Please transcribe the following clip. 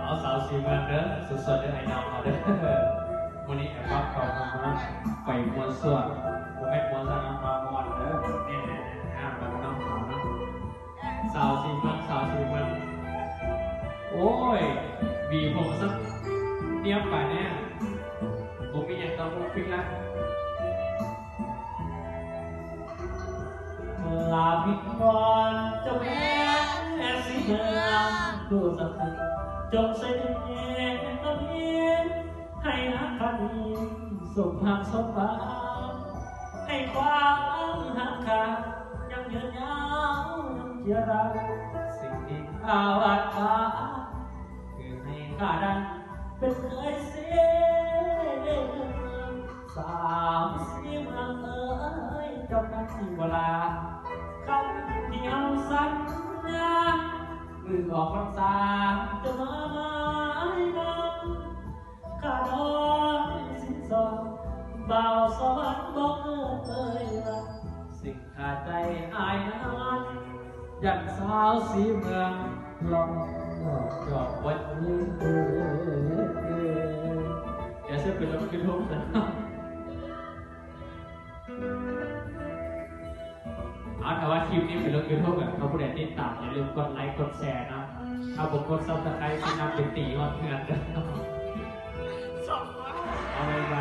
เอาสาวสีเมืองเด้อสดๆเด้อไอ้น้องเอาเด้อวันนี้แอบฟังเขามาไปมวนส่วนผมไม่มวนซะนะมามวนเด้อนี่มาน้องเขาเนาะสาวสีเมืองสาวสีเมืองโอ้ยบีผมสักเนียบไปเนี่ยผมมีอย่างต้องพิกละลาพิกรเจ้าแม่สีเมืองดูสักทีจงเสด็จมาเพียงให้นักขันสมหักสมบัติให้ความหักขาดยังยืนยาวยังเจียรักสิ่งที่ข้าวัดมาคือให้ข้าได้เป็นเคยเสียสาวสีเมืองเอ๋ยเจ้านักที่เวลาคำที่เอาสัญญามือออกพรรษาจะมาหมายมันข้าน้อยสิ้นสอนบ่าวสวรรค์บอกเอ่ยว่าสิ่งขาดใจอายนั้นยันสาวสีเมืองลองจอดวันนี้อย่าเสียเป็นรถกระทงนะเอาแต่ว่าคลิปนี้เป็นเรื่องยูทูบแบบเขาผู้ใดติดตามอย่าลืมกดไลค์กดแชร์นะเอาผมกดซับสไครต์ที่นำไปตีฮอตเงินกันเอาไป